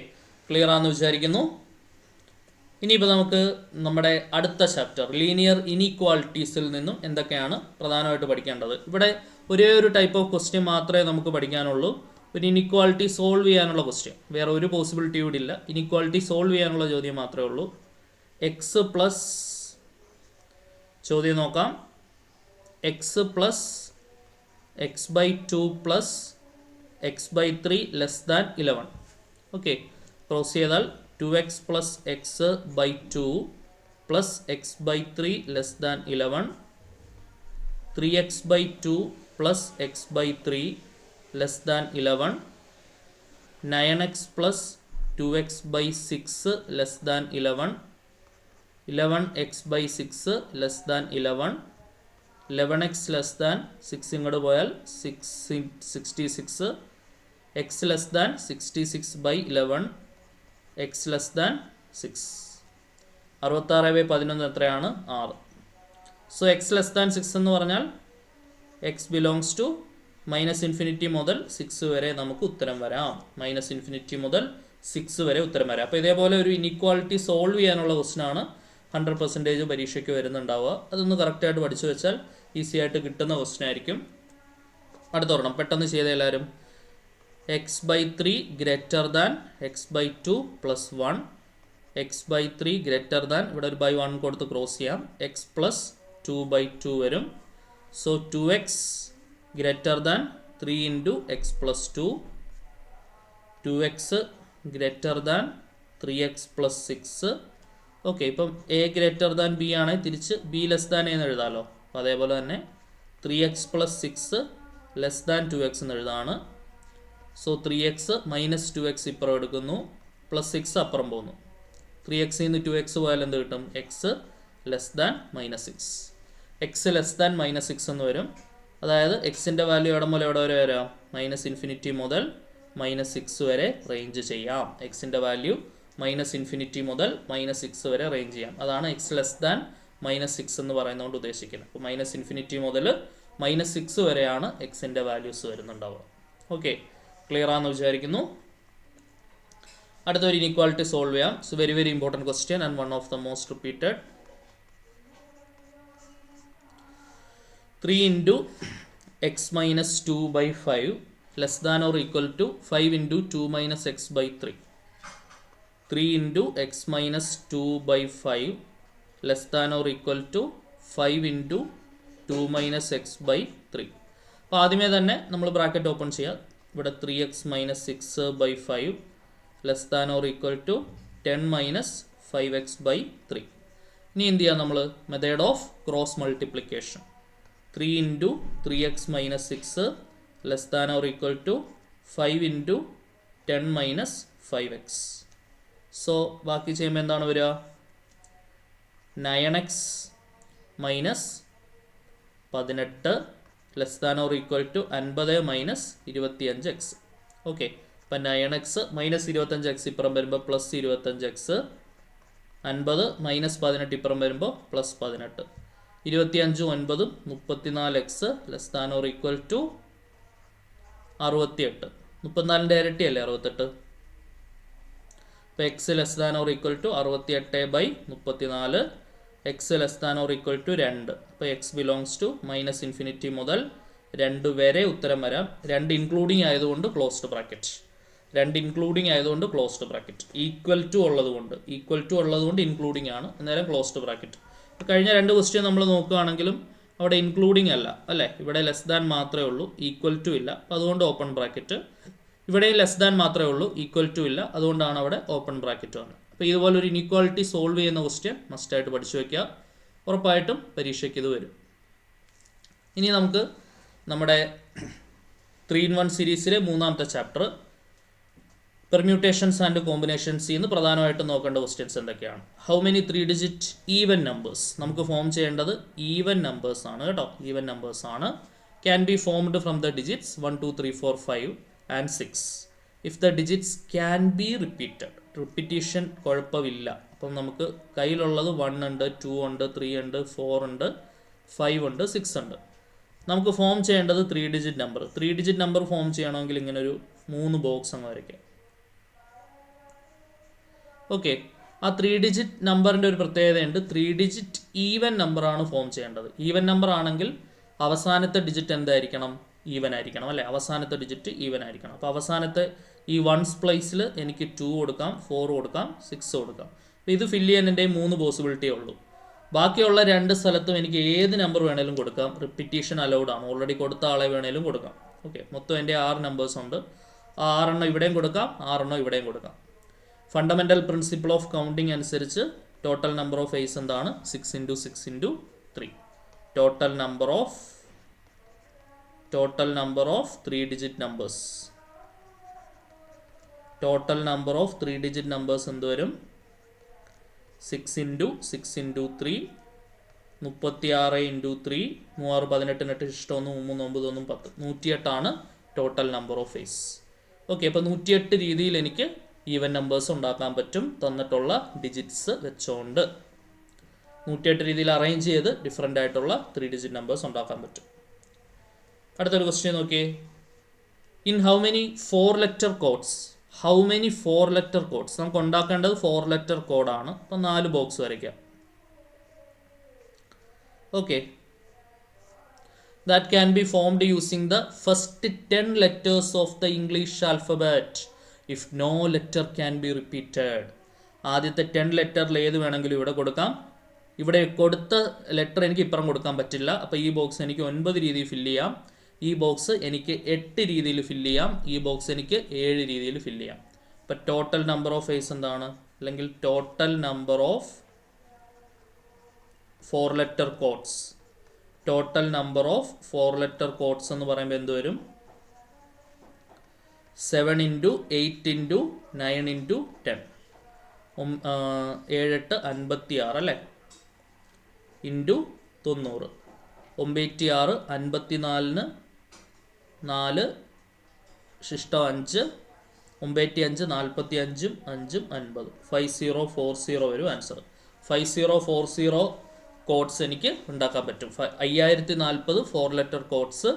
ക്ലിയർ ആണെന്ന് വിചാരിക്കുന്നു. ഇനിയിപ്പോൾ നമുക്ക് നമ്മുടെ അടുത്ത ചാപ്റ്റർ ലീനിയർ ഇനീക്വാളിറ്റീസിൽ നിന്നും എന്തൊക്കെയാണ് പ്രധാനമായിട്ട് പഠിക്കേണ്ടത്. ഇവിടെ ഒരേ ഒരു ടൈപ്പ് ഓഫ് ക്വസ്റ്റ്യൻ മാത്രമേ നമുക്ക് പഠിക്കാനുള്ളൂ. ഒരു ഇനീക്വാളിറ്റി സോൾവ് ചെയ്യാനുള്ള ക്വസ്റ്റ്യൻ, വേറെ ഒരു പോസിബിലിറ്റി കൂടി ഇല്ല. ഇനീക്വാളിറ്റി സോൾവ് ചെയ്യാനുള്ള ചോദ്യം മാത്രമേ ഉള്ളൂ. എക്സ് പ്ലസ്, ചോദ്യം നോക്കാം. X plus x/2 plus x/3 less than 11. Okay, cross ചെയ്താൽ 2x plus x/2 plus x/3 less than 11, 3x/2 plus x/3 less than 11, 9x plus 2x/6 less than 11, 11x/6 less than 11, 11x less than 6 ഇങ്ങോട്ട് പോയാൽ 66, x less than 66/11, x less than 6. 66/11 എത്രയാണ്? 6. So x less than 6 എന്ന് പറഞ്ഞാൽ x belongs to -∞ മുതൽ 6 വരെ നമുക്ക് ഉത്തരം വരാം. -∞ മുതൽ 6 വരെ ഉത്തരം വരാം. അപ്പോൾ ഇതേപോലെ ഒരു ഇനീക്വാളിറ്റി സോൾവ് ചെയ്യാനുള്ള ക്വസ്റ്റ്യനാണ് 100% പരീക്ഷയ്ക്ക് വരുന്നുണ്ടാവുക. അതൊന്ന് കറക്റ്റായിട്ട് പഠിച്ചു വെച്ചാൽ ഈസി ആയിട്ട് കിട്ടുന്ന ക്വസ്റ്റ്യൻ ആയിരിക്കും. അടുത്തൊരെണ്ണം പെട്ടെന്ന് ചെയ്ത എല്ലാവരും. x/3 greater than x/2 plus 1, x/3 greater than, ഇവിടെ ഒരു /1 കൊടുത്ത് ക്രോസ് ചെയ്യാം, x പ്ലസ് 2/2 വരും. So 2x greater than 3 into x plus 2, 2x greater than 3x plus 6. Okay, ഇപ്പം എ ഗ്രേറ്റർ ദാൻ ബി ആണെങ്കിൽ തിരിച്ച് ബി ലെസ് ദാൻ എന്ന് എഴുതാമല്ലോ. അപ്പോൾ അതേപോലെ തന്നെ 3x plus 6 less than 2x എന്ന് എഴുതാണ്. സോ 3x മൈനസ് 2x ഇപ്പുറം എടുക്കുന്നു, പ്ലസ് 6 അപ്പുറം പോകുന്നു. 3x നിന്ന് 2x പോയാൽ എന്ത് കിട്ടും? x less than -6. x less than -6 എന്ന് വരും. അതായത് എക്സിൻ്റെ വാല്യൂ എവിടെ മുതൽ എവിടെ വരെ വരാം? -∞ മുതൽ -6 വരെ റേഞ്ച് ചെയ്യാം. എക്സിൻ്റെ വാല്യൂ -∞ മുതൽ -6 വരെ റേഞ്ച് ചെയ്യാം. അതാണ് x ലെസ് ദാൻ -6 എന്ന് പറയുന്നതുകൊണ്ട് ഉദ്ദേശിക്കുന്നത്. അപ്പോൾ -∞ മുതൽ -6 വരെയാണ് എക്സിൻ്റെ വാല്യൂസ് വരുന്നുണ്ടാവുക. ഓക്കെ, ക്ലിയർ ആണെന്ന് വിചാരിക്കുന്നു. അടുത്തൊരു ഇനീക്വാളിറ്റി സോൾവ് ചെയ്യാം. It's very very important question and one of the most repeated. 3 into x minus 2 by 5 less than or equal to 5 into 2 minus x by 3. 3 into x minus 2 by 5 less than or equal to 5 into 2 minus x by 3. അപ്പോൾ ആദ്യമേ തന്നെ നമ്മൾ bracket open ചെയ്യാം. ഇവിടെ 3x minus 6 by 5 less than or equal to 10 minus 5x by 3. ഇനി എന്ത് ചെയ്യാം നമ്മൾ? Method of cross multiplication. 3 into 3x minus 6 less than or equal to 5 into 10 minus 5x. So ബാക്കി ചെയ്യുമ്പോൾ എന്താണ് വരിക? 9x minus 18 less than or equal to 50 minus 25x. Okay, അപ്പം 9x minus 25x ഇപ്പുറം വരുമ്പോൾ പ്ലസ് 25x, 50 മൈനസ് 18 ഇപ്പുറം വരുമ്പോൾ plus 18, 25 9 34x less than or equal to 68. 34ൻ്റെ ഇരട്ടി അല്ലേ 68. അപ്പോൾ X less than or equal to 68/34, X less than or equal to 2. അപ്പോൾ X belongs to minus infinity മുതൽ 2 വരെ ഉത്തരം വരാം. 2 ഇൻക്ലൂഡിങ് ആയതുകൊണ്ട് ക്ലോസ്ഡ് ബ്രാക്കറ്റ്, 2 ഇൻക്ലൂഡിങ് ആയതുകൊണ്ട് ക്ലോസ്ഡ് ബ്രാക്കറ്റ്. ഈക്വൽ ടു ഉള്ളതുകൊണ്ട് ഇൻക്ലൂഡിങ് ആണ്, അന്നേരം ക്ലോസ്ഡ് ബ്രാക്കറ്റ്. കഴിഞ്ഞ 2 ക്വസ്റ്റ്യൻ നമ്മൾ നോക്കുകയാണെങ്കിലും അവിടെ ഇൻക്ലൂഡിങ് അല്ല അല്ലേ, ഇവിടെ ലെസ് ദാൻ മാത്രമേ ഉള്ളൂ, ഈക്വൽ ടു ഇല്ല, അപ്പോൾ അതുകൊണ്ട് ഓപ്പൺ ബ്രാക്കറ്റ്. ഇവിടെ ലെസ് ദാൻ മാത്രമേ ഉള്ളൂ, ഈക്വൽ ടു ഇല്ല, അതുകൊണ്ടാണ് അവിടെ ഓപ്പൺ ബ്രാക്കറ്റ് വന്നത്. അപ്പോൾ ഇതുപോലെ ഒരു ഇനീക്വാളിറ്റി സോൾവ് ചെയ്യുന്ന ക്വസ്റ്റ്യൻ മസ്റ്റായിട്ട് പഠിച്ചു വയ്ക്കുക, ഉറപ്പായിട്ടും പരീക്ഷയ്ക്ക് ഇത് വരും. ഇനി നമുക്ക് നമ്മുടെ 3-in-1 സീരീസിലെ 3ാമത്തെ ചാപ്റ്റർ പെർമ്യൂട്ടേഷൻസ് ആൻഡ് കോമ്പിനേഷൻസ് എന്ന് പ്രധാനമായിട്ടും നോക്കേണ്ട ക്വസ്റ്റ്യൻസ് എന്തൊക്കെയാണ്? How many 3 digit even numbers? നമുക്ക് ഫോം ചെയ്യേണ്ടത് ഈവൻ നമ്പേഴ്സ് ആണ് കേട്ടോ, ഈവൻ നമ്പേഴ്സ് ആണ്. Can be formed from the digits 1 2 3 4 5 and 6 if the digits can be repeated. Repetition കുഴപ്പമില്ല. അപ്പം നമുക്ക് കയ്യിലുള്ളത് 1 ഉണ്ട്, 2 ഉണ്ട്, 3 ഉണ്ട്, 4 ഉണ്ട്, 5 ഉണ്ട്, 6 ഉണ്ട്. നമുക്ക് ഫോം ചെയ്യേണ്ടത് 3 digit number. 3 digit number form ചെയ്യണമെങ്കിൽ ഇങ്ങനെ ഒരു 3 ബോക്സ് അങ്ങ് വരയ്ക്കാം. ഓക്കെ, ആ 3 ഡിജിറ്റ് നമ്പറിൻ്റെ ഒരു പ്രത്യേകതയുണ്ട്. 3 ഡിജിറ്റ് ഈവൻ നമ്പറാണ് ഫോം ചെയ്യേണ്ടത്. ഈവൻ നമ്പർ ആണെങ്കിൽ അവസാനത്തെ ഡിജിറ്റ് എന്തായിരിക്കണം? ഈവൻ ആയിരിക്കണം അല്ലേ, അവസാനത്തെ ഡിജിറ്റ് ഈവൻ ആയിരിക്കണം. അപ്പോൾ അവസാനത്തെ ഈ 1's പ്ലേസിൽ എനിക്ക് 2 കൊടുക്കാം, 4 കൊടുക്കാം, 6 കൊടുക്കാം. അപ്പോൾ ഇത് ഫില്ല് ചെയ്യാൻ എൻ്റെ 3 പോസിബിലിറ്റിയേ ഉള്ളൂ. ബാക്കിയുള്ള 2 സ്ഥലത്തും എനിക്ക് ഏത് നമ്പർ വേണേലും കൊടുക്കാം, റിപ്പീറ്റേഷൻ അലൗഡ് ആണ്, ഓൾറെഡി കൊടുത്ത ആളെ വേണേലും കൊടുക്കാം. ഓക്കെ, മൊത്തം എൻ്റെ 6 നമ്പേഴ്സ് ഉണ്ട്. ആ 6 എണ്ണം ഇവിടെയും കൊടുക്കാം, 6 എണ്ണം ഇവിടെയും കൊടുക്കാം. ഫണ്ടമെൻ്റൽ പ്രിൻസിപ്പിൾ ഓഫ് കൗണ്ടിങ് അനുസരിച്ച് ടോട്ടൽ നമ്പർ ഓഫ് വേസ് എന്താണ്? 6 × 6 × 3. Total number of 3 digit numbers. Total number of 3 digit numbers എന്ത് വരും? 6 × 6 × 3 36 × 3 3 18 8 ഇഷ്ടം 1 3 9 1 10 108 ആണ് total number of vase. Okay, അപ്പോൾ 108 രീതിയിൽ എനിക്ക് ഈവൻ നമ്പേഴ്സ് ഉണ്ടാക്കാൻ പറ്റും തന്നിട്ടുള്ള ഡിജിറ്റ്സ് വെച്ചുകൊണ്ട്. 108 രീതിയിൽ അറേഞ്ച് ചെയ്ത് ഡിഫറെൻ്റ് ആയിട്ടുള്ള 3 ഡിജിറ്റ് നമ്പേഴ്സ് ഉണ്ടാക്കാൻ പറ്റും. അടുത്തൊരു ക്വസ്റ്റ്യൻ നോക്കിയേ. In how many 4 letter codes? How many 4 letter codes? നമുക്ക് ഉണ്ടാക്കേണ്ടത് 4 ലെറ്റർ കോഡാണ്. അപ്പം 4 ബോക്സ് വരയ്ക്കാം. Okay, that can be formed using the first 10 letters of the English alphabet if no letter can be repeated. ആദ്യത്തെ 10 ലെറ്ററിൽ ഏത് വേണമെങ്കിലും ഇവിടെ കൊടുക്കാം. ഇവിടെ കൊടുത്ത ലെറ്റർ എനിക്ക് ഇപ്പുറം കൊടുക്കാൻ പറ്റില്ല. അപ്പോൾ ഈ ബോക്സ് എനിക്ക് 9 രീതിയിൽ ഫില്ല് ചെയ്യാം, ഈ ബോക്സ് എനിക്ക് 8 രീതിയിൽ ഫില്ല് ചെയ്യാം, ഈ ബോക്സ് എനിക്ക് 7 രീതിയിൽ ഫില്ല് ചെയ്യാം. അപ്പോൾ ടോട്ടൽ നമ്പർ ഓഫ് വേസ് എന്താണ്? അല്ലെങ്കിൽ total number of 4 letter codes. Total number of 4 letter codes എന്ന് പറയുമ്പോൾ എന്ത് വരും? 7 × 8 × 9 × 10 7 8 56 അല്ലേ, ഇൻറ്റു 90 96 54 4 ശിഷ്ടം 5 95 45 5 50 5040 വരും ആൻസർ. 5040 കോഡ്സ് എനിക്ക് ഉണ്ടാക്കാൻ പറ്റും. 5040 4 ലെറ്റർ കോഡ്സ്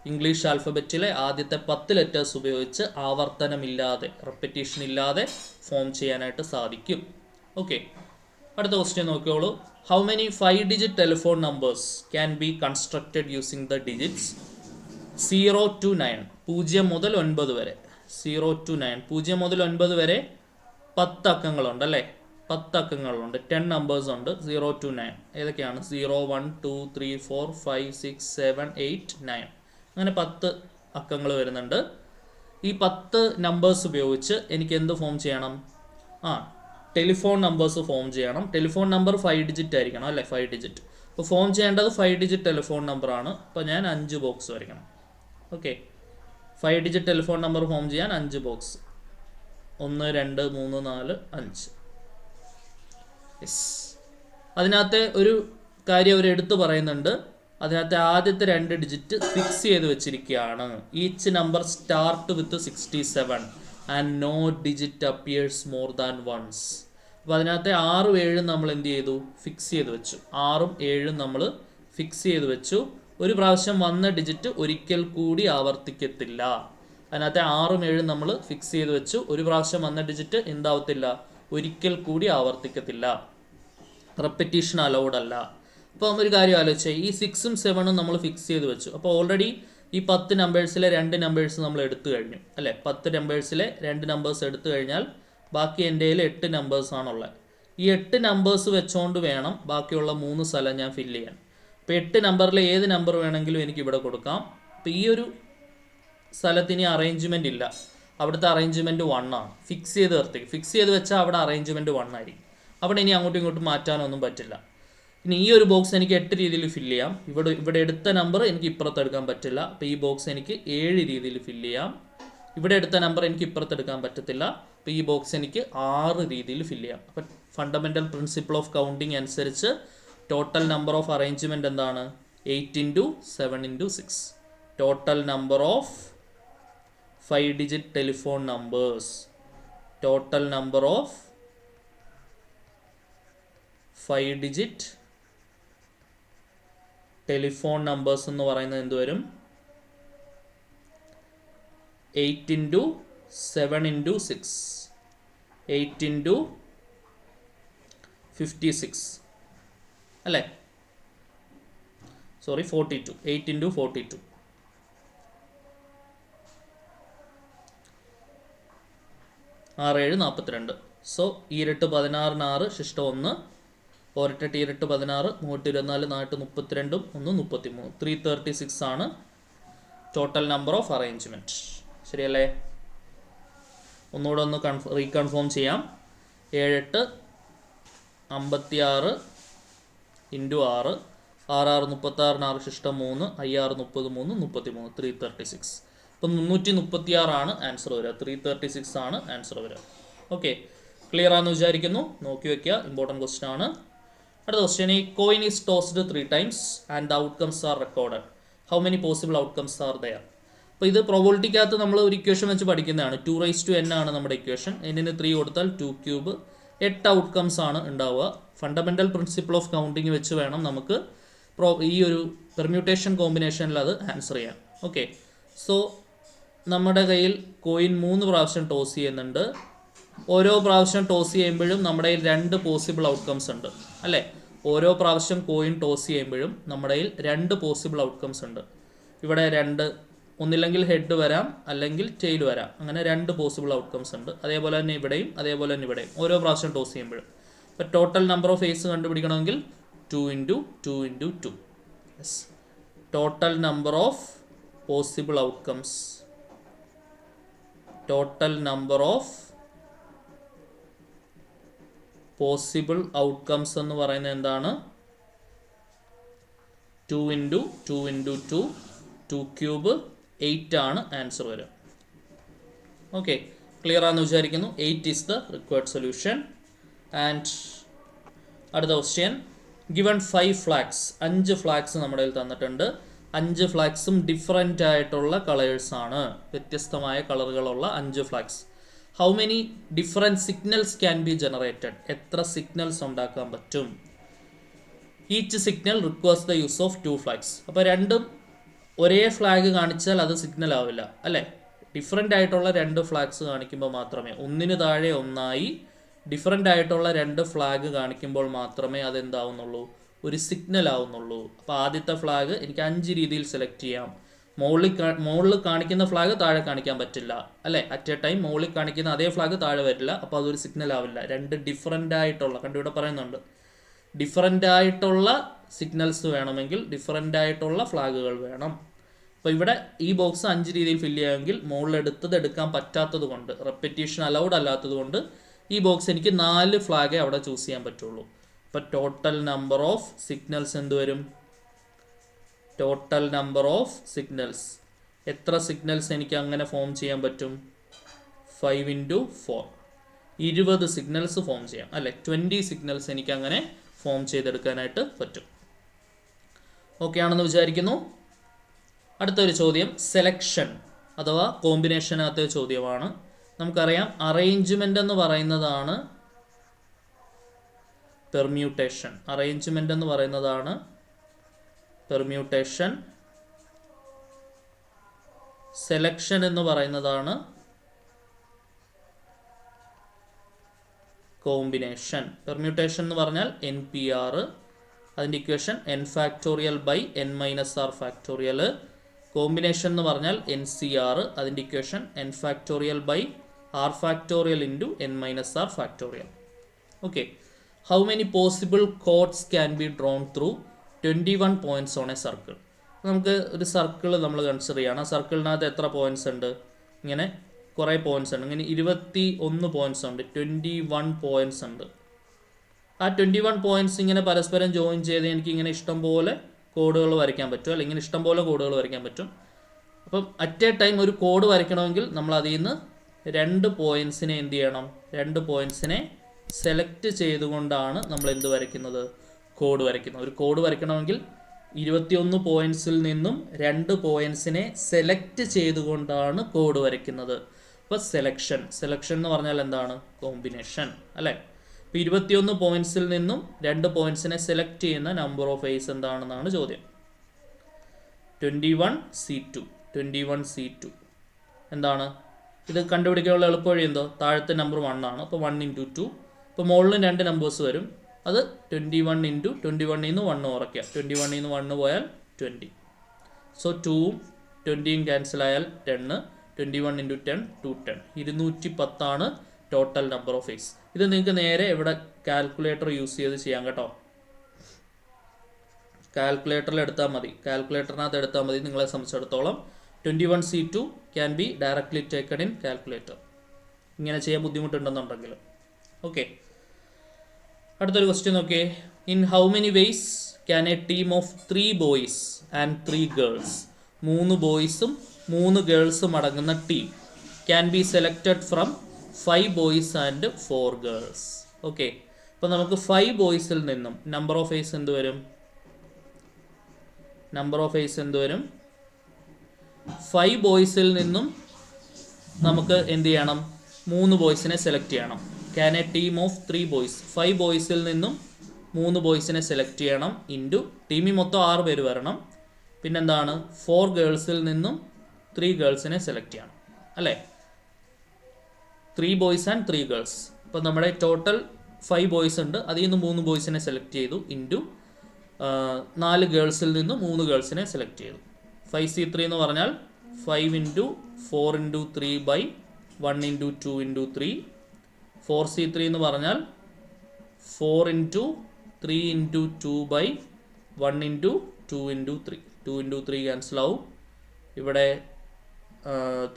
ഇംഗ്ലീഷ് ആൽഫബറ്റിലെ ആദ്യത്തെ 10 ലെറ്റേഴ്സ് ഉപയോഗിച്ച് ആവർത്തനമില്ലാതെ റെപ്പിറ്റീഷൻ ഇല്ലാതെ ഫോം ചെയ്യാനായിട്ട് സാധിക്കും. ഓക്കെ, അടുത്ത ക്വസ്റ്റ്യൻ നോക്കിയോളൂ. How many 5 digit telephone numbers can be constructed using the digits 0 to 9, 0 മുതൽ 9 വരെ. 0 to 9, 0 മുതൽ 9 വരെ 10 അക്കങ്ങളുണ്ട് അല്ലേ? 10 അക്കങ്ങളുണ്ട്, 10 നമ്പേഴ്സ് ഉണ്ട്. 0 to 9 ഏതൊക്കെയാണ്? 0, 1, 2, 3, 4, 5, 6, 7, 8, 9 അങ്ങനെ 10 അക്കങ്ങൾ വരുന്നുണ്ട്. ഈ 10 നമ്പേഴ്സ് ഉപയോഗിച്ച് എനിക്ക് എന്ത് ഫോം ചെയ്യണം? ടെലിഫോൺ നമ്പേഴ്സ് ഫോം ചെയ്യണം. ടെലിഫോൺ നമ്പർ 5 ഡിജിറ്റ് ആയിരിക്കണം അല്ലേ? 5 ഡിജിറ്റ്. അപ്പോൾ ഫോം ചെയ്യേണ്ടത് 5 ഡിജിറ്റ് ടെലിഫോൺ നമ്പറാണ്. അപ്പോൾ ഞാൻ 5 ബോക്സ് വരയ്ക്കണം. Okay, 5 digit telephone number form ചെയ്യാൻ 5 ബോക്സ്. 1, 2, 3, 4, 5. യെസ്. അതിനകത്തെ ഒരു കാര്യം അവർ എടുത്തു പറയുന്നുണ്ട്. അതിനകത്തെ ആദ്യത്തെ 2 ഡിജിറ്റ് ഫിക്സ് ചെയ്ത് വെച്ചിരിക്കുകയാണ്. Each number start with 67 and no digit appears more than once. അപ്പോൾ അതിനകത്തെ 6ഉം 7ഉം നമ്മൾ എന്ത് ചെയ്തു? ഫിക്സ് ചെയ്ത് വെച്ചു. 6ഉം 7ഉം നമ്മൾ ഫിക്സ് ചെയ്ത് വെച്ചു. ഒരു പ്രാവശ്യം വന്ന ഡിജിറ്റ് ഒരിക്കൽ കൂടി ആവർത്തിക്കത്തില്ല. അതിനകത്തെ 6ഉം 7ഉം നമ്മൾ ഫിക്സ് ചെയ്ത് വെച്ചു. ഒരു പ്രാവശ്യം വന്ന ഡിജിറ്റ് എന്താവത്തില്ല? ഒരിക്കൽ കൂടി ആവർത്തിക്കത്തില്ല. റെപ്പിറ്റീഷൻ അലൗഡ് അല്ല. അപ്പോൾ ഒരു കാര്യം ആലോചിച്ചാൽ ഈ 6ഉം 7ഉം നമ്മൾ ഫിക്സ് ചെയ്ത് വെച്ചു. അപ്പോൾ ഓൾറെഡി ഈ 10 നമ്പേഴ്സിലെ 2 നമ്പേഴ്സ് നമ്മൾ എടുത്തു കഴിഞ്ഞു അല്ലേ? 10 നമ്പേഴ്സിലെ 2 നമ്പേഴ്സ് എടുത്തു കഴിഞ്ഞാൽ ബാക്കി എൻ്റെ കയ്യിൽ 8 നമ്പേഴ്സാണുള്ളത്. ഈ 8 നമ്പേഴ്സ് വെച്ചുകൊണ്ട് വേണം ബാക്കിയുള്ള 3 സ്ഥലം ഞാൻ ഫില്ല് ചെയ്യാൻ. ഇപ്പോൾ 8 നമ്പറിലെ ഏത് നമ്പർ വേണമെങ്കിലും എനിക്ക് ഇവിടെ കൊടുക്കാം. അപ്പോൾ ഈ ഒരു സ്ഥലത്തിന് അറേഞ്ച്മെൻ്റ് ഇല്ല. അവിടുത്തെ അറേഞ്ച്മെൻറ്റ് 1 ആണ്. ഫിക്സ് ചെയ്ത് നിർത്തി. ഫിക്സ് ചെയ്ത് വെച്ചാൽ അവിടെ അറേഞ്ച്മെൻറ്റ് 1 ആയിരിക്കും. അവിടെ ഇനി അങ്ങോട്ടും ഇങ്ങോട്ടും മാറ്റാനൊന്നും പറ്റില്ല. ഇനി ഈ ഒരു ബോക്സ് എനിക്ക് 8 രീതിയിൽ ഫില്ല് ചെയ്യാം. ഇവിടെ എടുത്ത നമ്പർ എനിക്ക് ഇപ്പുറത്ത് എടുക്കാൻ പറ്റില്ല. അപ്പോൾ ഈ ബോക്സ് എനിക്ക് 7 രീതിയിൽ ഫില്ല് ചെയ്യാം. ഇവിടെ എടുത്ത നമ്പർ എനിക്ക് ഇപ്പുറത്ത് എടുക്കാൻ പറ്റത്തില്ല. അപ്പോൾ ഈ ബോക്സ് എനിക്ക് 6 രീതിയിൽ ഫില്ല് ചെയ്യാം. അപ്പോൾ ഫണ്ടമെൻ്റൽ പ്രിൻസിപ്പിൾ ഓഫ് കൗണ്ടിങ് അനുസരിച്ച് ടോട്ടൽ നമ്പർ ഓഫ് അറേഞ്ച്മെൻറ്റ് എന്താണ്? 8 × 7 × 6. Total number of 5 digit telephone numbers. Total number of 5 digit telephone numbers എന്ന് പറയുന്നത് എന്ത് വരും? 8 × 7 × 6. 8 × 56 അല്ലേ? സോറി, 42. 8 × 42. 6 7 42. സോ ഈരട്ട് 16 6 ശിഷ്ടം 1. ഒരട്ടെട്ട് ഇരട്ട് 16, 324, 432, 1 33. 336 ആണ് ടോട്ടൽ നമ്പർ ഓഫ് അറേഞ്ച്മെൻറ്റ്. ശരിയല്ലേ? ഒന്നുകൂടെ ഒന്ന് റീകൺഫേം ചെയ്യാം. 7 8 56 × 6. 6 6 36, 6 ശിഷ്ടം 3, 5 6 33, 33. 336. അപ്പം 336 ആണ് ആൻസർ വരിക. 336 ആണ് ആൻസർ വരിക. ഓക്കെ, ക്ലിയർ ആണെന്ന് വിചാരിക്കുന്നു. നോക്കി വയ്ക്കുക, ഇമ്പോർട്ടൻറ്റ് ക്വസ്റ്റ്യൻ ആണ്. അടുത്ത ക്വസ്റ്റ്യൻ, ഈ coin is tossed 3 times and the outcomes are recorded. How many possible outcomes are there? അപ്പോൾ ഇത് പ്രോബബിലിറ്റിക്കകത്ത് നമ്മൾ ഒരു ഇക്വേഷൻ വെച്ച് പഠിക്കുന്നതാണ്. 2n ആണ് നമ്മുടെ ഇക്വേഷൻ. n 3 കൊടുത്താൽ 2³ 8 ഔട്ട്കംസ് ആണ് ഉണ്ടാവുക. ഫണ്ടമെൻ്റൽ പ്രിൻസിപ്പിൾ ഓഫ് കൗണ്ടിങ് വെച്ച് വേണം നമുക്ക് ഈ ഒരു പെർമ്യൂട്ടേഷൻ കോമ്പിനേഷനിൽ അത് ആൻസർ ചെയ്യാം. ഓക്കെ, സോ നമ്മുടെ കയ്യിൽ കോയിൻ 3 പ്രാവശ്യം ടോസ് ചെയ്യുന്നുണ്ട്. ഓരോ പ്രാവശ്യം ടോസ് ചെയ്യുമ്പോഴും നമ്മുടെ കയ്യിൽ 2 പോസിബിൾ ഔട്ട്കംസ് ഉണ്ട് അല്ലേ? ഓരോ പ്രാവശ്യം കോയിൻ ടോസ് ചെയ്യുമ്പോഴും നമ്മുടെ കയ്യിൽ 2 പോസിബിൾ ഔട്ട്കംസ് ഉണ്ട്. ഇവിടെ 2, ഒന്നില്ലെങ്കിൽ ഹെഡ് വരാം അല്ലെങ്കിൽ ടെയിൽ വരാം. അങ്ങനെ 2 പോസിബിൾ ഔട്ട്കംസ് ഉണ്ട്. അതേപോലെ തന്നെ ഇവിടെയും അതേപോലെ തന്നെ ഇവിടെയും ഓരോ പ്രാവശ്യം ടോസ് ചെയ്യുമ്പോഴും. അപ്പോൾ ടോട്ടൽ നമ്പർ ഓഫ് ഫേസ് കണ്ടുപിടിക്കണമെങ്കിൽ 2 × 2 × 2. Yes, total number of possible outcomes. Total number of possible outcomes എന്ന് പറയുന്നത് എന്താണ്? 2 × 2 × 2, 2³ 8 ആണ് ആൻസർ വരിക. ഓക്കെ, ക്ലിയർ ആണെന്ന് വിചാരിക്കുന്നു. 8 is the required solution. And അടുത്ത ക്വസ്റ്റ്യൻ, ഗിവൺ 5 ഫ്ലാഗ്സ്. 5 ഫ്ലാഗ്സ് നമ്മുടെ കയ്യിൽ തന്നിട്ടുണ്ട്. 5 ഫ്ലാഗ്സും ഡിഫറെൻ്റ് ആയിട്ടുള്ള കളേഴ്സാണ്. വ്യത്യസ്തമായ കളറുകളുള്ള 5 flags. How many different signals can be generated? എത്ര സിഗ്നൽസ് ഉണ്ടാക്കാൻ പറ്റും? Each signal requires the use of 2 flags. അപ്പോൾ രണ്ടും ഒരേ ഫ്ലാഗ് കാണിച്ചാൽ അത് സിഗ്നൽ ആവില്ല അല്ലേ. ഡിഫറെൻ്റ് ആയിട്ടുള്ള രണ്ട് ഫ്ലാഗ്സ് കാണിക്കുമ്പോൾ മാത്രമേ, ഒന്നിന് താഴെ ഒന്നായി ഡിഫറെൻ്റ് ആയിട്ടുള്ള രണ്ട് ഫ്ലാഗ് കാണിക്കുമ്പോൾ മാത്രമേ അതെന്താവുന്നുള്ളൂ, ഒരു സിഗ്നൽ ആവുന്നുള്ളൂ. അപ്പോൾ ആദ്യത്തെ ഫ്ലാഗ് എനിക്ക് 5 രീതിയിൽ സെലക്ട് ചെയ്യാം. മുകളിൽ കാണിക്കുന്ന ഫ്ലാഗ് താഴെ കാണിക്കാൻ പറ്റില്ല അല്ലേ. അറ്റ് എ ടൈം മുകളിൽ കാണിക്കുന്ന അതേ ഫ്ലാഗ് താഴെ വരില്ല, അപ്പോൾ അതൊരു സിഗ്നൽ ആവില്ല. രണ്ട് ഡിഫറെൻ്റ് ആയിട്ടുള്ള, ഇവിടെ പറയുന്നുണ്ട്, ഡിഫറെൻ്റ് ആയിട്ടുള്ള സിഗ്നൽസ് വേണമെങ്കിൽ ഡിഫറെൻ്റ് ആയിട്ടുള്ള ഫ്ലാഗുകൾ വേണം. അപ്പോൾ ഇവിടെ ഈ ബോക്സ് 5 രീതിയിൽ ഫില്ല് ചെയ്യാമെങ്കിൽ മുകളിലെടുത്തത് എടുക്കാൻ പറ്റാത്തത് കൊണ്ട്, റെപ്പിറ്റീഷൻ അലൗഡ് അല്ലാത്തത് കൊണ്ട് ഈ ബോക്സ് എനിക്ക് 4 ഫ്ലാഗേ അവിടെ ചൂസ് ചെയ്യാൻ പറ്റുള്ളൂ. അപ്പോൾ ടോട്ടൽ നമ്പർ ഓഫ് സിഗ്നൽസ് എന്ത് വരും? ടോട്ടൽ നമ്പർ ഓഫ് സിഗ്നൽസ്, എത്ര സിഗ്നൽസ് എനിക്ക് അങ്ങനെ ഫോം ചെയ്യാൻ പറ്റും? 5 × 4, 20 സിഗ്നൽസ് ഫോം ചെയ്യാം അല്ലേ. 20 സിഗ്നൽസ് എനിക്ക് അങ്ങനെ ഫോം ചെയ്തെടുക്കാനായിട്ട് പറ്റും. ഓക്കെ ആണെന്ന് വിചാരിക്കുന്നു. അടുത്തൊരു ചോദ്യം സെലക്ഷൻ അഥവാ കോമ്പിനേഷനകത്തെ ചോദ്യമാണ്. നമുക്കറിയാം അറേഞ്ച്മെൻ്റ് എന്ന് പറയുന്നതാണ് പെർമ്യൂട്ടേഷൻ. അറേഞ്ച്മെൻ്റ് എന്ന് പറയുന്നതാണ് പെർമ്യൂട്ടേഷൻ. സെലക്ഷൻ എന്ന് പറയുന്നതാണ് കോമ്പിനേഷൻ. പെർമ്യൂട്ടേഷൻ എന്ന് പറഞ്ഞാൽ NPR, അതിൻ്റെ ഇക്വേഷൻ n⁻⁴ കോമ്പിനേഷൻ എന്ന് പറഞ്ഞാൽ NCR, അതിൻ്റെ equation n⁻⁴ okay. How many possible chords can be drawn through 21 points on a circle. നമുക്ക് ഒരു സർക്കിൾ നമ്മൾ കൺസിഡർ ചെയ്യണം. ആ സർക്കിളിനകത്ത് എത്ര പോയിന്റ്സ് ഉണ്ട്? ഇങ്ങനെ കുറേ പോയിന്റ്സ് ഉണ്ട്. ഇങ്ങനെ 21 പോയിന്റ്സ് ഉണ്ട്, 21 പോയിന്റ്സ് ഉണ്ട്. ആ 21 പോയിന്റ്സ് ഇങ്ങനെ പരസ്പരം ജോയിൻ ചെയ്ത് എനിക്ക് ഇങ്ങനെ ഇഷ്ടംപോലെ കോഡുകൾ വരയ്ക്കാൻ പറ്റും, അല്ലെങ്കിൽ ഇഷ്ടംപോലെ കോഡുകൾ വരയ്ക്കാൻ പറ്റും. അപ്പം അറ്റ് എ ടൈം ഒരു കോഡ് വരയ്ക്കണമെങ്കിൽ നമ്മൾ അതിൽ നിന്ന് 2 പോയിന്റ്സിനെ എന്ത് ചെയ്യണം? 2 പോയിന്റ്സിനെ സെലക്ട് ചെയ്തുകൊണ്ടാണ് നമ്മൾ എന്ത് വരയ്ക്കുന്നത്? കോഡ് വരയ്ക്കുന്നത്. ഒരു കോഡ് വരയ്ക്കണമെങ്കിൽ 21 പോയിന്റ്സിൽ നിന്നും 2 പോയിന്റ്സിനെ സെലക്ട് ചെയ്തുകൊണ്ടാണ് കോഡ് വരയ്ക്കുന്നത്. അപ്പോൾ സെലക്ഷൻ എന്ന് പറഞ്ഞാൽ എന്താണ്? കോമ്പിനേഷൻ അല്ലേ. ഇപ്പോൾ 21 പോയിന്റ്സിൽ നിന്നും 2 പോയിന്റ്സിനെ സെലക്ട് ചെയ്യുന്ന നമ്പർ ഓഫ് വേസ് എന്താണെന്നാണ് ചോദ്യം. 21C2 എന്താണ്? ഇത് കണ്ടുപിടിക്കാനുള്ള എളുപ്പവഴി എന്തോ? താഴത്തെ നമ്പർ 1 ആണ്. അപ്പോൾ 1 × 2. ഇപ്പോൾ മുകളിലും 2 നമ്പേഴ്സ് വരും. അത് 21 × 21 നിന്ന് 1 കുറയ്ക്കുക. 21 നിന്ന് 1 പോയാൽ 20. സോ 2ഉം 20യും ക്യാൻസൽ ആയാൽ 10. 21 × 10 210. 210 ആണ് ടോട്ടൽ നമ്പർ ഓഫ് വേസ്. ഇത് നിങ്ങൾക്ക് നേരെ ഇവിടെ കാൽക്കുലേറ്റർ യൂസ് ചെയ്ത് ചെയ്യാം കേട്ടോ. കാൽക്കുലേറ്ററിൽ എടുത്താൽ മതി, കാൽക്കുലേറ്ററിനകത്ത് എടുത്താൽ മതി. നിങ്ങളെ സംബന്ധിച്ചിടത്തോളം 21C2 can be directly taken in calculator. ഇങ്ങനെ ചെയ്യാൻ ബുദ്ധിമുട്ടുണ്ടെന്നുണ്ടെങ്കിൽ. ഓക്കെ, അടുത്തൊരു ക്വസ്റ്റ്യൻ നോക്കിയേ. In how many vase can A team of 3 boys and 3 girls, 3 ബോയ്സും 3 ഗേൾസും അടങ്ങുന്ന team can be selected from 5 boys and 4 girls. Okay, അപ്പോൾ നമുക്ക് 5 ബോയ്സിൽ നിന്നും നമ്പർ ഓഫ് വേസ് എന്ത് വരും? 5 ബോയ്സിൽ നിന്നും നമുക്ക് എന്ത് ചെയ്യണം? 3 ബോയ്സിനെ സെലക്ട് ചെയ്യണം. Can A team of 3 boys, 5 ബോയ്സിൽ നിന്നും 3 ബോയ്സിനെ സെലക്ട് ചെയ്യണം ഇൻറ്റു ടീമിൽ മൊത്തം 6 പേര് വരണം. പിന്നെന്താണ്? 4 ഗേൾസിൽ നിന്നും 3 ഗേൾസിനെ സെലക്ട് ചെയ്യണം അല്ലേ. 3 ബോയ്സ് ആൻഡ് 3 ഗേൾസ്. അപ്പോൾ നമ്മുടെ ടോട്ടൽ 5 ബോയ്സ് ഉണ്ട്, അതിൽ നിന്ന് 3 ബോയ്സിനെ സെലക്ട് ചെയ്തു ഇൻറ്റു 4 ഗേൾസിൽ നിന്ന് 3 ഗേൾസിനെ സെലക്ട് ചെയ്തു. 5C3 എന്ന് പറഞ്ഞാൽ 5 × 4 × 3 by 1 × 2 × 3. 4C3 എന്ന് പറഞ്ഞാൽ 4 × 3 × 2 by 1 × 2 × 3. 2 × 3 ക്യാൻസൽ ആവും. ഇവിടെ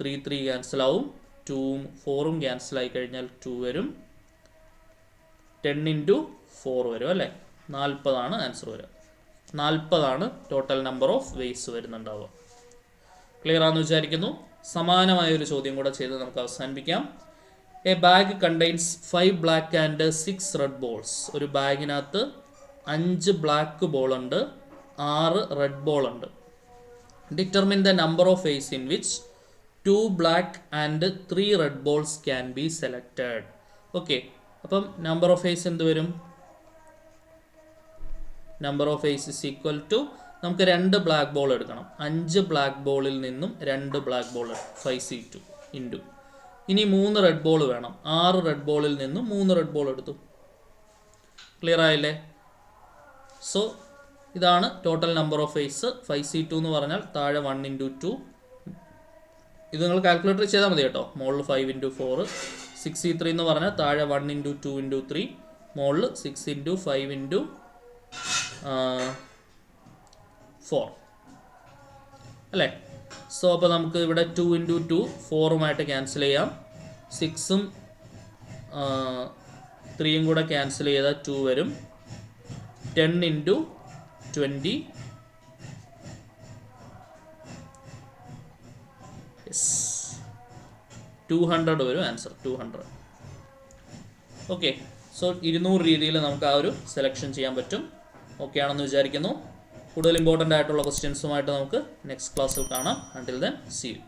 3 ക്യാൻസൽ ആവും. 2ഉം 4ഉം ക്യാൻസൽ ആയി കഴിഞ്ഞാൽ 2 വരും. 10 × 4 വരും അല്ലേ. 40 ആണ് ആൻസർ വരിക. 40 ആണ് ടോട്ടൽ നമ്പർ ഓഫ് വേസ് വരുന്നുണ്ടാവുക. ക്ലിയർ ആണെന്ന് വിചാരിക്കുന്നു. സമാനമായ ഒരു ചോദ്യം കൂടെ ചെയ്ത് നമുക്ക് അവസാനിപ്പിക്കാം. A bag contains 5 black and 6 red balls. ഒരു ബാഗിനകത്ത് 5 ബ്ലാക്ക് ബോൾ ഉണ്ട്, 6 റെഡ് ബോൾ ഉണ്ട്. Determine the number of ways in which 2 black and 3 red balls can be selected. Okay, അപ്പം നമ്പർ ഓഫ് വേസ് എന്ത് വരും? Number of ways is equal to നമുക്ക് 2 black ball എടുക്കണം. 5 black ബോളിൽ നിന്നും 2 black ball 5C2 into. ഇനി 3 red ball വേണം. 6 red ബോളിൽ നിന്നും 3 റെഡ് ബോൾ എടുത്തു. ക്ലിയർ ആയില്ലേ? സോ ഇതാണ് total number of face. 5C2 എന്ന് പറഞ്ഞാൽ താഴെ 1 × 2. ഇത് നിങ്ങൾ കാൽക്കുലേറ്റർ ചെയ്താൽ മതി കേട്ടോ. മുകളിൽ 5 × 4. 6C3 എന്ന് പറഞ്ഞാൽ താഴെ 1 × 2 × 3. മുകളിൽ 6 × 5 × 4 അല്ലേ? സോ അപ്പോൾ നമുക്ക് ഇവിടെ 2 × 2 4ഉമായിട്ട് ക്യാൻസൽ ചെയ്യാം. 6ഉം 3യും കൂടെ ക്യാൻസൽ ചെയ്താൽ 2 വരും. 10 × 20 200 വരും ആൻസർ. 200. ഓക്കെ. സോ 200 രീതിയിൽ നമുക്ക് ആ ഒരു സെലക്ഷൻ ചെയ്യാൻ പറ്റും. ഓക്കെ ആണെന്ന് വിചാരിക്കുന്നു. കൂടുതൽ ഇമ്പോർട്ടൻ്റ് ആയിട്ടുള്ള ക്വസ്റ്റ്യൻസുമായിട്ട് നമുക്ക് നെക്സ്റ്റ് ക്ലാസ്സിൽ കാണാം. Until then see U.